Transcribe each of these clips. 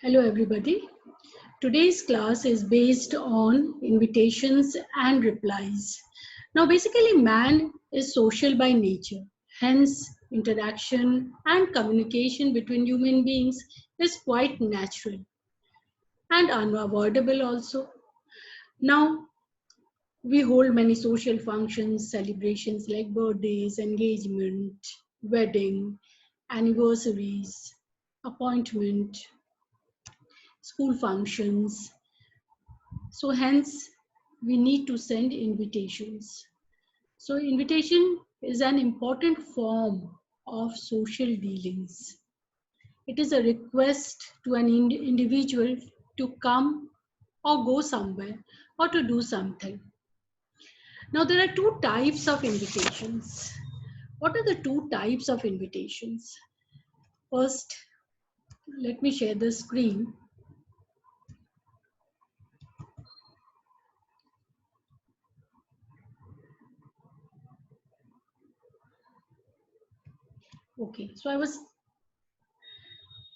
Hello everybody. Today's class is based on invitations and replies. Now basically man is social by nature. Hence interaction and communication between human beings is quite natural and unavoidable also. Now we hold many social functions, celebrations like birthdays, engagement, wedding, anniversaries, appointment, school functions. So hence we need to send invitations. So invitation is an important form of social dealings. It is a request to an individual to come or go somewhere or to do something. Now there are two types of invitations. What are the two types of invitations? First, let me share the screen. Okay, so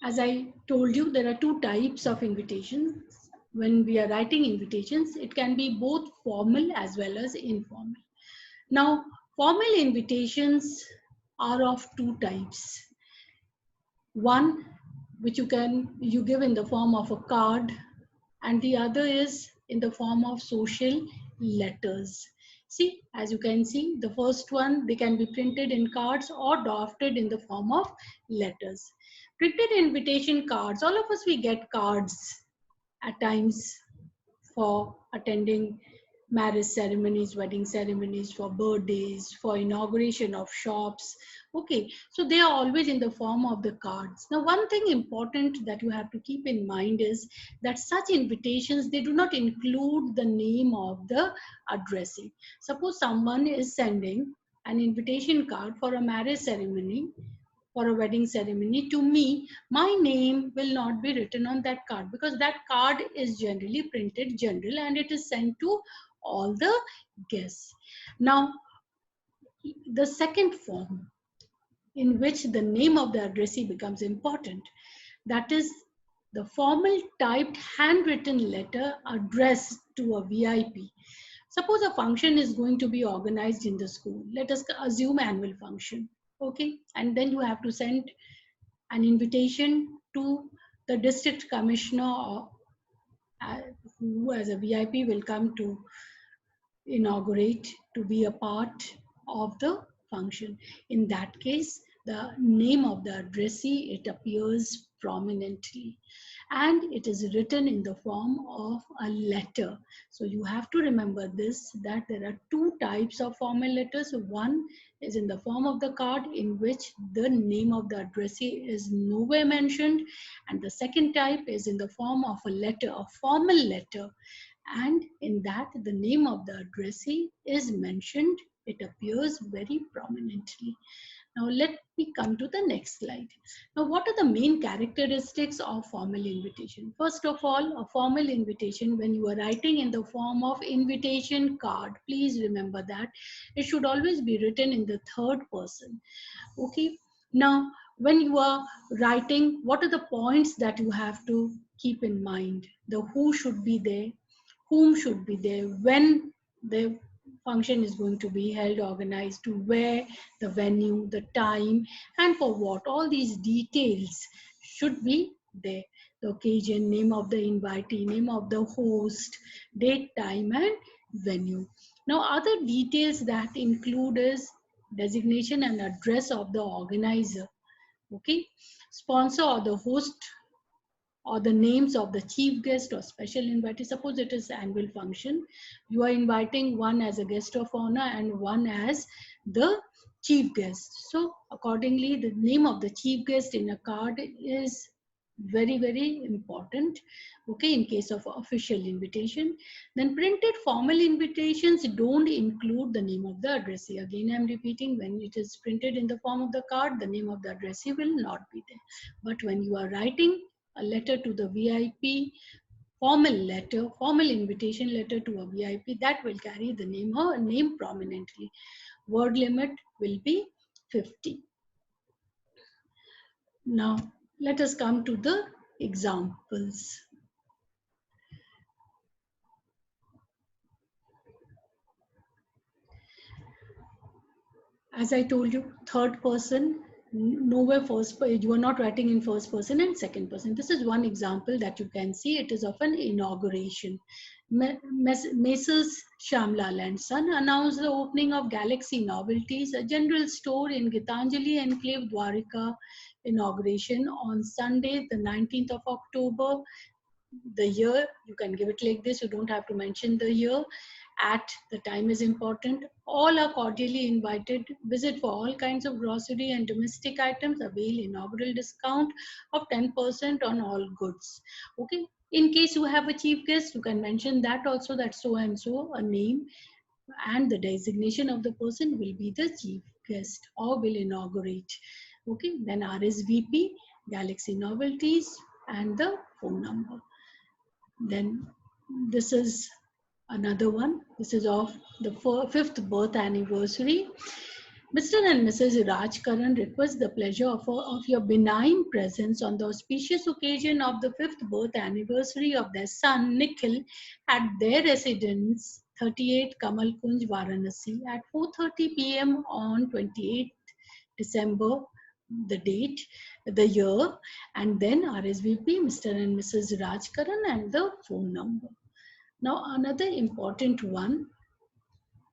as I told you, there are two types of invitations. When we are writing invitations, it can be both formal as well as informal. Now, formal invitations are of two types. One, which you give in the form of a card, and the other is in the form of social letters. See, as you can see, the first one, they can be printed in cards or drafted in the form of letters. Printed invitation cards, all of us, we get cards at times for attending marriage ceremonies, wedding ceremonies, for birthdays, for inauguration of shops. Okay, so they are always in the form of the cards. Now, one thing important that you have to keep in mind is that such invitations, they do not include the name of the addressee. Suppose someone is sending an invitation card for a marriage ceremony, for a wedding ceremony to me, my name will not be written on that card, because that card is generally printed general and it is sent to all the guests. Now, the second form in which the name of the addressee becomes important, that is the formal typed handwritten letter addressed to a VIP. Suppose a function is going to be organized in the school. Let us assume annual function. Okay, and then you have to send an invitation to the district commissioner, or who as a VIP will come to inaugurate, to be a part of the function. In that case, the name of the addressee, it appears prominently and it is written in the form of a letter. So you have to remember this, that there are two types of formal letters. One is in the form of the card, in which the name of the addressee is nowhere mentioned, and the second type is in the form of a letter, a formal letter, and in that the name of the addressee is mentioned. It appears very prominently. Now let me come to the next slide. Now, what are the main characteristics of formal invitation? First of all, a formal invitation, when you are writing in the form of invitation card, please remember that it should always be written in the third person. Okay. Now, when you are writing, what are the points that you have to keep in mind? The who should be there, whom should be there, when the function is going to be held, organized, to where, the venue, the time, and for what. All these details should be there. The occasion, name of the invitee, name of the host, date, time, and venue. Now, other details that include is designation and address of the organizer. Okay, sponsor or the host, or the names of the chief guest or special invitee. Suppose it is annual function, you are inviting one as a guest of honor and one as the chief guest. So accordingly, the name of the chief guest in a card is very important. Okay, in case of official invitation. Then printed formal invitations don't include the name of the addressee. Again, I'm repeating, when it is printed in the form of the card, the name of the addressee will not be there. But when you are writing a letter to the VIP, formal letter, formal invitation letter to a VIP, that will carry the name or name prominently. Word limit will be 50. Now, let us come to the examples. As I told you, third person, nowhere first, you are not writing in first person and second person. This is one example that you can see. It is of an inauguration. Messrs. Shamlal and Son announced the opening of Galaxy Novelties, a general store in Gitanjali Enclave, Dwarika. Inauguration on Sunday, the 19th of October. The year, you can give it like this, you don't have to mention the year. At the time is important. All are cordially invited. Visit for all kinds of grocery and domestic items. Avail inaugural discount of 10% on all goods. Okay. In case you have a chief guest, you can mention that also, that so and so, a name and the designation of the person will be the chief guest or will inaugurate. Okay. Then RSVP, Galaxy Novelties, and the phone number. Then this is another one. This is of the fifth birth anniversary. Mr. and Mrs. Raj Karan request the pleasure of your benign presence on the auspicious occasion of the fifth birth anniversary of their son Nikhil at their residence 38 Kamal Kunj, Varanasi at 4:30 p.m. on 28th December, the date, the year, and then RSVP Mr. and Mrs. Raj Karan and the phone number. Now another important one,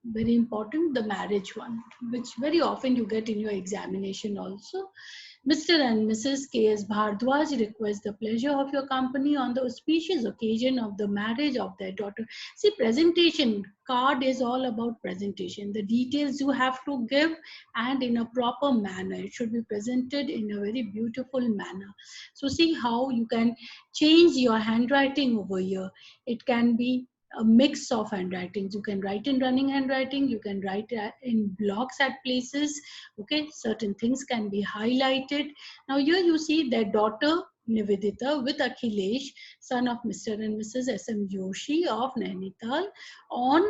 very important, the marriage one, which very often you get in your examination also. Mr. and Mrs. K.S. Bhardwaj request the pleasure of your company on the auspicious occasion of the marriage of their daughter. See, presentation card is all about presentation. The details you have to give, and in a proper manner. It should be presented in a very beautiful manner. So see how you can change your handwriting over here. It can be a mix of handwritings. You can write in running handwriting, you can write in blocks at places. Okay, certain things can be highlighted. Now here you see their daughter Nivedita with Akhilesh, son of Mr. and Mrs. S.M. Joshi of Nainital. On,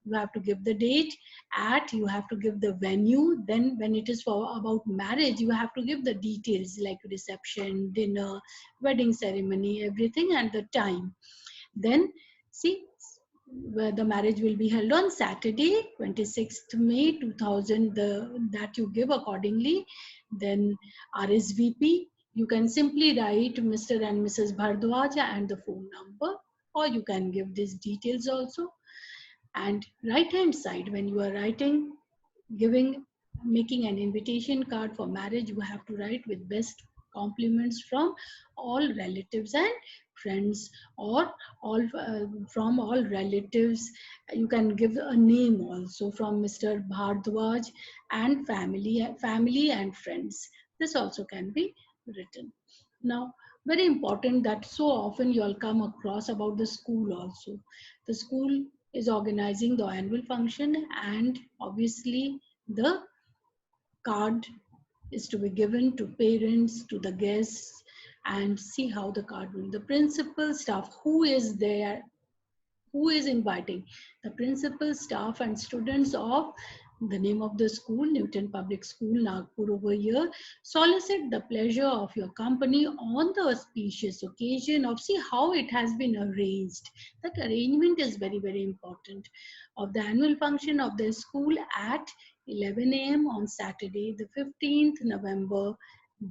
you have to give the date. At, you have to give the venue. Then when it is for about marriage, you have to give the details like reception, dinner, wedding ceremony, everything, and the time. Then see, where the marriage will be held on Saturday, 26th May 2000, that you give accordingly. Then RSVP, you can simply write Mr. and Mrs. Bhardwaj and the phone number, or you can give these details also. And right hand side, when you are writing, making an invitation card for marriage, you have to write with best compliments from all relatives and friends, or all from all relatives. You can give a name also from Mr. Bhardwaj and family and friends. This also can be written. Now, very important that so often you'll come across about the school also. The school is organizing the annual function, and obviously the card is to be given to parents, to the guests, and see how the card will. The principal staff, who is there, who is inviting? The principal, staff, and students of the name of the school, Newton Public School, Nagpur over here, solicit the pleasure of your company on the auspicious occasion of, see how it has been arranged. That arrangement is very, very important. Of the annual function of the school at 11 a.m. on Saturday, the 15th November,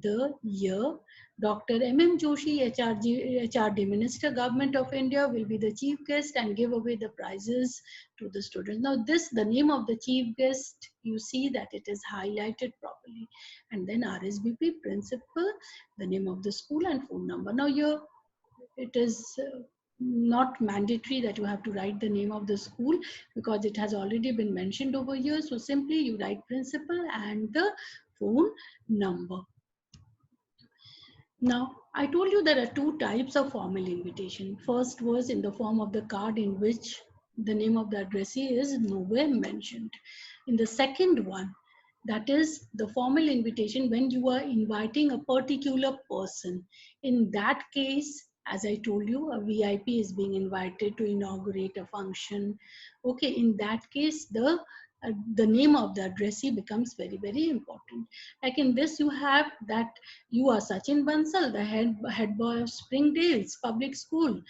the year. Dr. M.M. Joshi, HRD Minister, Government of India, will be the chief guest and give away the prizes to the students. Now this, the name of the chief guest, you see that it is highlighted properly. And then RSVP, principal, the name of the school and phone number. Now here it is not mandatory that you have to write the name of the school, because it has already been mentioned over here. So simply you write principal and the phone number. Now, I told you there are two types of formal invitation. First was in the form of the card, in which the name of the addressee is nowhere mentioned. In the second one, that is the formal invitation when you are inviting a particular person. In that case, as I told you, a VIP is being invited to inaugurate a function. Okay, in that case, the the name of the addressee becomes very, very important. Like in this, you have that you are Sachin Bansal, the head boy of Springdale's Public School.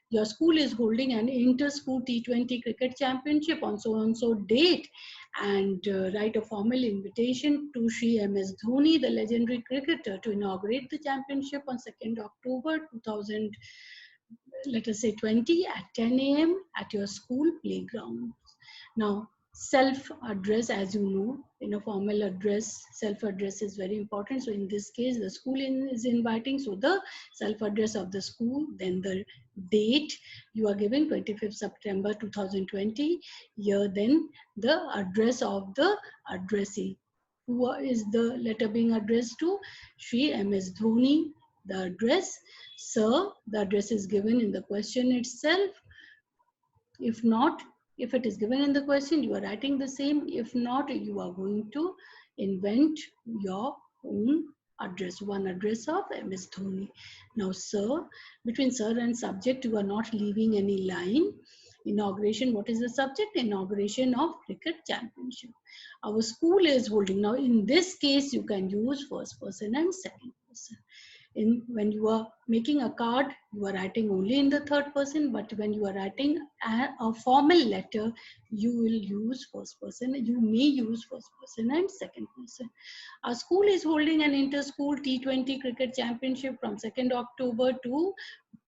Your school is holding an inter-school T20 cricket championship on so and so date, and write a formal invitation to Shri MS Dhoni, the legendary cricketer, to inaugurate the championship on 2nd October 2000, let us say 20, at 10 a.m. at your school playground. Now, self-address, as you know, in a formal address, self-address is very important. So in this case, the school is inviting, so the self-address of the school, then the date you are giving, 25th September 2020, here then the address of the addressee. Who is the letter being addressed to? Shri MS Dhoni, the address. Sir, the address is given in the question itself. If not, if it is given in the question, you are writing the same. If not, you are going to invent your own address, one address of MS Dhoni. Now, sir, between sir and subject, you are not leaving any line. Inauguration, what is the subject? Inauguration of cricket championship. Our school is holding. Now, in this case, you can use first person and second person. When you are making a card, you are writing only in the third person, but when you are writing a formal letter, you will use first person. You may use first person and second person. Our school is holding an inter-school T20 cricket championship from 2nd October to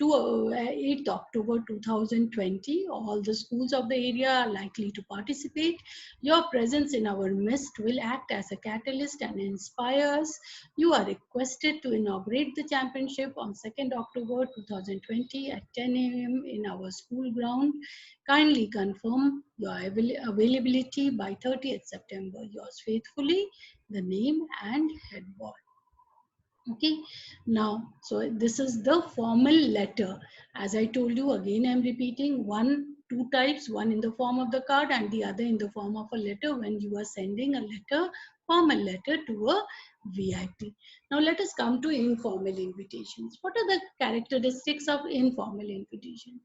8th October 2020. All the schools of the area are likely to participate. Your presence in our midst will act as a catalyst and inspire us. You are requested to inaugurate the championship on 2nd October 2020 at 10 a.m. in our school ground. Kindly confirm your availability by 30th September. Yours faithfully, the name and head boy. Okay, now, so this is the formal letter. As I told you, again I'm repeating, two types, one in the form of the card and the other in the form of a letter when you are sending a letter, formal letter, to a VIP. Now let us come to informal invitations. What are the characteristics of informal invitation?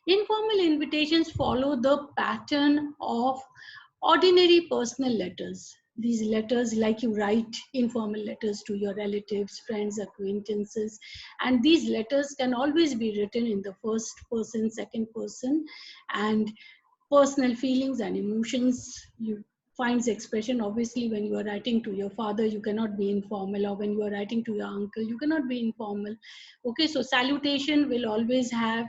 Informal invitations follow the pattern of ordinary personal letters. These letters, like you write informal letters to your relatives, friends, acquaintances, and these letters can always be written in the first person, second person, and personal feelings and emotions you finds expression. Obviously, when you are writing to your father, you cannot be informal, or when you are writing to your uncle, you cannot be informal. Okay, so salutation will always have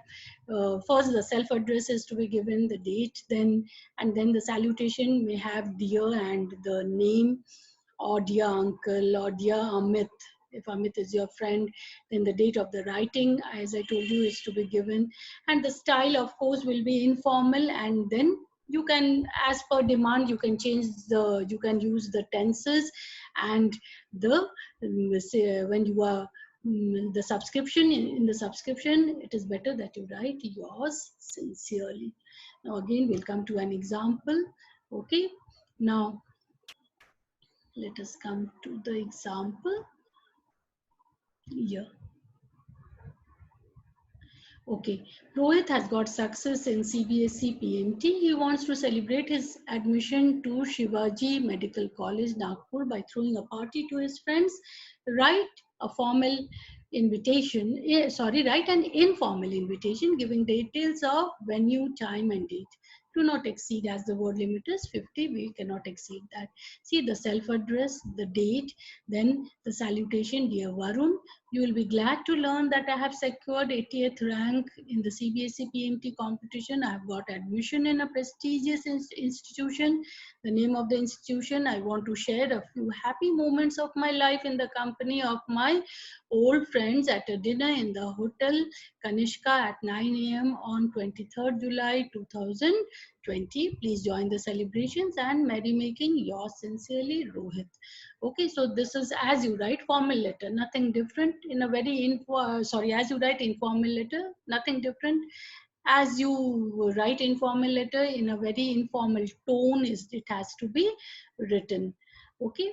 first the self address is to be given, the date, then and then the salutation may have dear and the name, or dear uncle, or dear Amit. If Amit is your friend, then the date of the writing, as I told you, is to be given. And the style, of course, will be informal. And then you can, as per demand, you can you can use the tenses and when you are the subscription, in the subscription, it is better that you write yours sincerely. Now again, we'll come to an example. Okay, now let us come to the example here. Okay, Rohit has got success in CBSE PMT. He wants to celebrate his admission to Shivaji Medical College, Nagpur, by throwing a party to his friends. Write a formal invitation, write an informal invitation giving details of venue, time, and date. Do not exceed, as the word limit is 50, we cannot exceed that. See the self-address, the date, then the salutation, dear Varun. You will be glad to learn that I have secured 80th rank in the CBSE PMT competition. I have got admission in a prestigious institution. The name of the institution, I want to share a few happy moments of my life in the company of my old friends at a dinner in the Hotel Kanishka at 9 a.m. on 23rd July 2020. Please join the celebrations and merrymaking. Yours sincerely, Rohit. Okay, so this is as you write formal letter, nothing different. In a very as you write informal letter, nothing different. As you write informal letter, in a very informal tone, it has to be written. Okay,